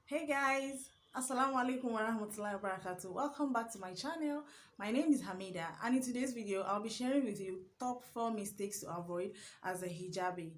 Hey guys, assalamu alaikum wa rahmatullahi wa barakatuh. Welcome back to my channel. My name is Hamida, and in today's video I'll be sharing with you top 4 mistakes to avoid as a hijabi.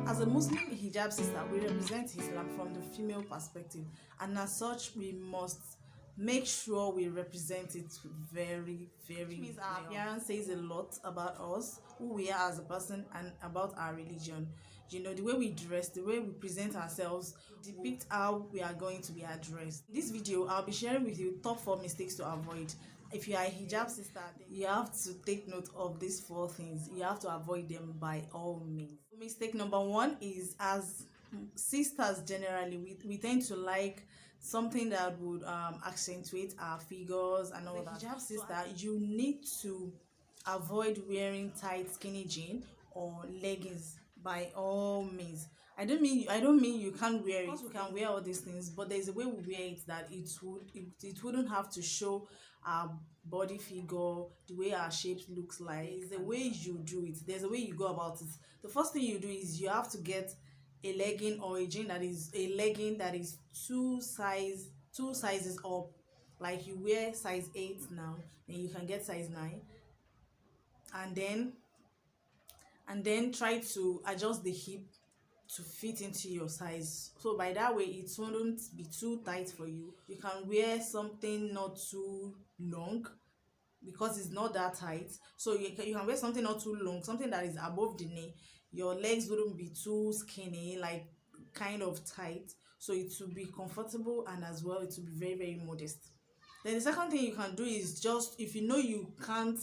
As a Muslim hijab sister, we represent Islam from the female perspective, and as such we must make sure we represent it very Which means our appearance says a lot about us, who we are as a person, and about our religion. You know, the way we dress, the way we present ourselves depict how we are going to be addressed. In this video I'll be sharing with you top 4 mistakes to avoid. If you are a hijab sister, you have to take note of these 4 things. You have to avoid them by all means. Mistake number 1 is, as sisters generally, we tend to like something that would accentuate our figures and all that. Hijab sister, you need to avoid wearing tight skinny jean or leggings by all means. I don't mean you can't wear it. Of course we can wear all these things, but there's a way we wear it that it wouldn't have to show our body figure, the way our shape looks like. There's a way you do it, there's a way you go about it. The first thing you do is you have to get a legging or a jean that is a legging that is two sizes up. Like you wear size 8 now, then you can get size 9, and then try to adjust the hip to fit into your size, so by that way it wouldn't be too tight for you. You can wear something not too long because it's not that tight, so you can wear something not too long, something that is above the knee. Your legs wouldn't be too skinny, like kind of tight, so it will be comfortable, and as well it will be very modest. Then the second thing you can do is, just if you know you can't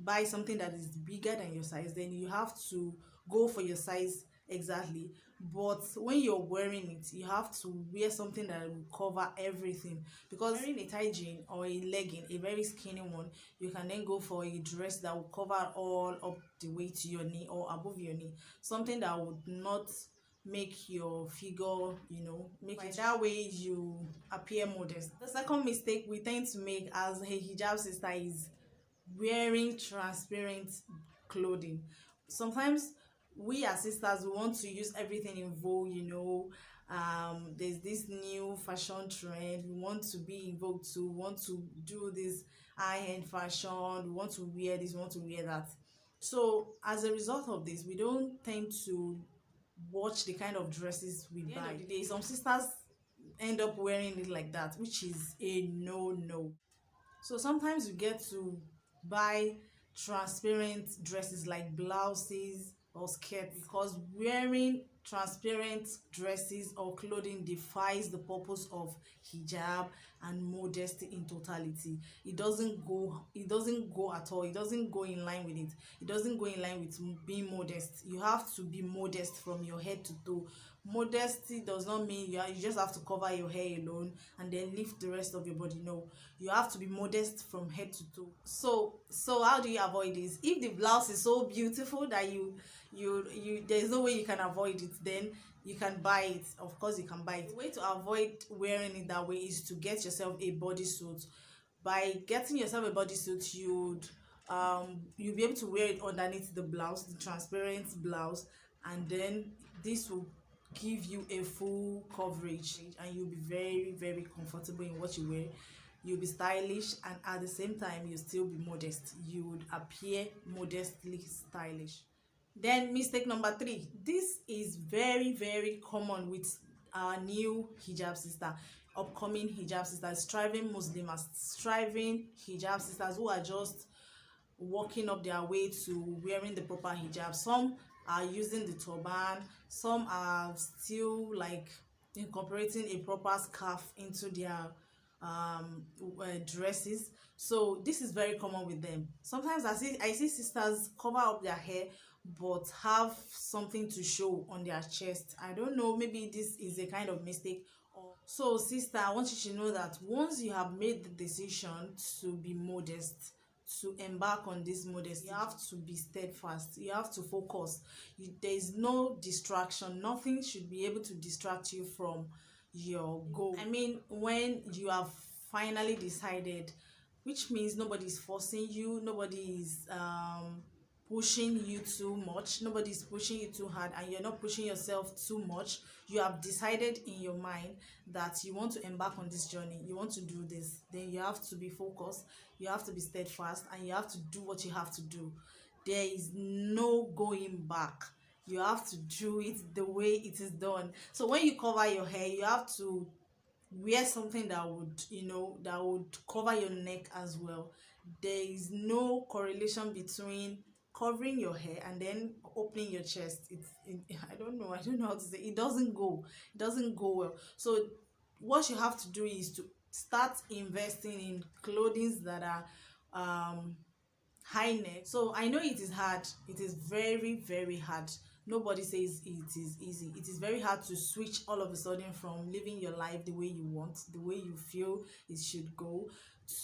buy something that is bigger than your size, then you have to go for your size exactly. But when you're wearing it, you have to wear something that will cover everything, because wearing a tight jean or a legging, a very skinny one, you can then go for a dress that will cover all up the way to your knee or above your knee, something that would not make your figure, make it that way you appear modest. The second mistake we tend to make as a hijab sister is wearing transparent clothing. Sometimes we as sisters, we want to use everything in vogue, there's this new fashion trend, we want to be in vogue too, we want to do this high-end fashion, we want to wear this, we want to wear that. So as a result of this, we don't tend to watch the kind of dresses we buy. At the end of the day, some sisters end up wearing it like that, which is a no. So sometimes you get to buy transparent dresses like blouses or skirts, because wearing transparent dresses or clothing defies the purpose of hijab and modesty in totality. It doesn't go at all. It doesn't go in line with it. It doesn't go in line with being modest. You have to be modest from your head to toe. Modesty does not mean you just have to cover your hair alone and then lift the rest of your body. No, you have to be modest from head to toe. So how do you avoid this? If the blouse is so beautiful that you there's no way you can avoid it, then you can buy it. Of course you can buy it. The way to avoid wearing it that way is to get yourself a bodysuit. By getting yourself a bodysuit, you'll be able to wear it underneath the blouse, the transparent blouse, and then this will give you a full coverage, and you'll be very comfortable in what you wear. You'll be stylish, and at the same time you'll still be modest. You would appear modestly stylish. Then mistake number 3, this is very common with our new hijab sister, upcoming hijab sisters, striving Muslims, striving hijab sisters who are just working up their way to wearing the proper hijab. Some are using the turban, some are still like incorporating a proper scarf into their dresses. So this is very common with them. Sometimes I see sisters cover up their hair but have something to show on their chest. I don't know, maybe this is a kind of mistake. So sister, I want you to know that once you have made the decision to be modest, to embark on this modesty, you have to be steadfast, you have to focus. There is no distraction, nothing should be able to distract you from your goal. I mean, when you have finally decided, which means nobody is forcing you, nobody is pushing you too much, nobody's pushing you too hard, and you're not pushing yourself too much. You have decided in your mind that you want to embark on this journey, you want to do this, then you have to be focused, you have to be steadfast, and you have to do what you have to do. There is no going back. You have to do it the way it is done. So when you cover your hair, you have to wear something that would, that would cover your neck as well. There is no correlation between covering your hair and then opening your chest. I don't know how to say it. It doesn't go well. So what you have to do is to start investing in clothing that are high neck. So I know it is hard, it is very very hard. Nobody says it is easy. It is very hard to switch all of a sudden from living your life the way you want, the way you feel it should go,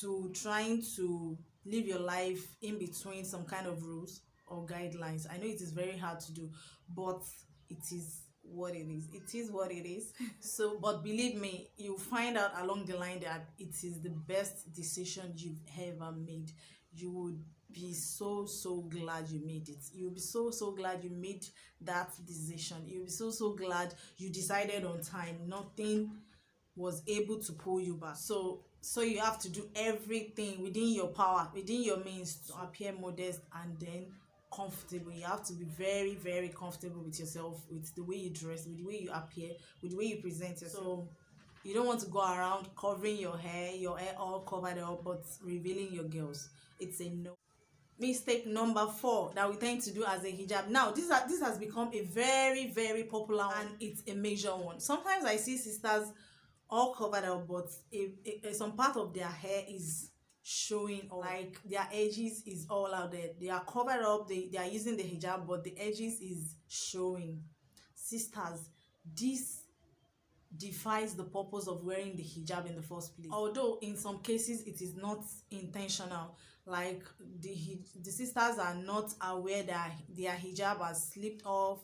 to trying to live your life in between some kind of rules or guidelines. I know it is very hard to do, but it is what it is. It is what it is. So, but believe me, you'll find out along the line that it is the best decision you've ever made. You would be so glad you made it. You'll be so glad you made that decision. You'll be so glad you decided on time. Nothing was able to pull you back. So you have to do everything within your power, within your means, to appear modest and then comfortable. You have to be very very comfortable with yourself, with the way you dress, with the way you appear, with the way you present yourself. So you don't want to go around covering your hair all covered up but revealing your girls. It's a no. Mistake number 4 that we tend to do as a hijab. Now this has become a very very popular one, and it's a major one. Sometimes I see sisters all covered up, but some part of their hair is showing, like their edges is all out there. They are covered up, they are using the hijab, but the edges is showing. Sisters, this defies the purpose of wearing the hijab in the first place. Although in some cases it is not intentional, like the sisters are not aware that their hijab has slipped off.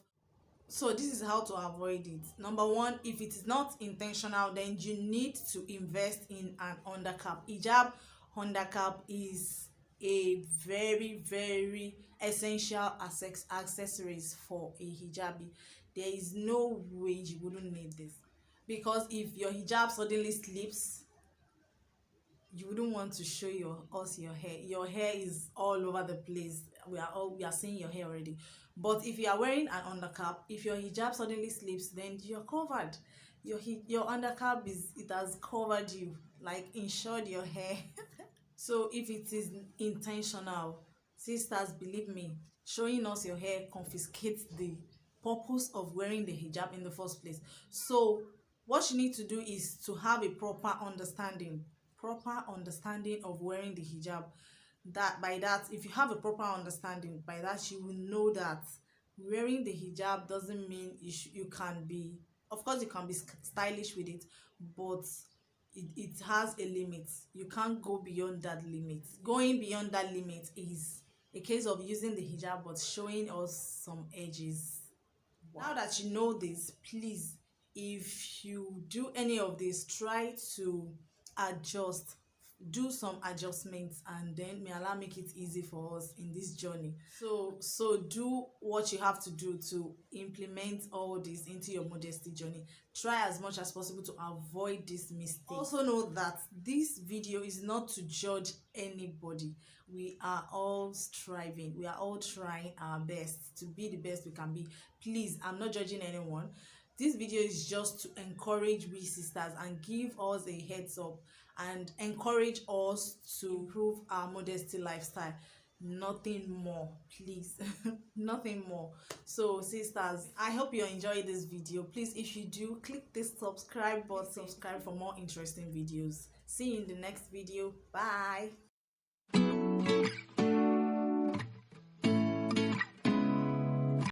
So this is how to avoid it. Number 1, if it is not intentional, then you need to invest in an undercap. Hijab undercap is a very very essential accessories for a hijabi. There is no way you wouldn't need this, because if your hijab suddenly slips, you wouldn't want to show your hair. Your hair is all over the place. We are seeing your hair already. But if you are wearing an undercap, if your hijab suddenly slips, then you're covered. Your undercap has covered you, like ensured your hair. So if it is intentional, sisters, believe me, showing us your hair confiscates the purpose of wearing the hijab in the first place. So what you need to do is to have a proper understanding of wearing the hijab. If you have a proper understanding, by that you will know that wearing the hijab doesn't mean you can be, of course you can be stylish with it, but it has a limit. You can't go beyond that limit. Going beyond that limit is a case of using the hijab but showing us some edges. Wow. Now that you know this, please, if you do any of this, try to do some adjustments, and then may Allah make it easy for us in this journey. So do what you have to do to implement all this into your modesty journey. Try as much as possible to avoid this mistake. Also know that this video is not to judge anybody. We are all striving, we are all trying our best to be the best we can be. Please, I'm not judging anyone. This video is just to encourage we sisters and give us a heads up and encourage us to improve our modesty lifestyle. Nothing more, please. Nothing more. So sisters, I hope you enjoyed this video. Please, if you do, click this subscribe button, subscribe for more interesting videos. See you in the next video. Bye.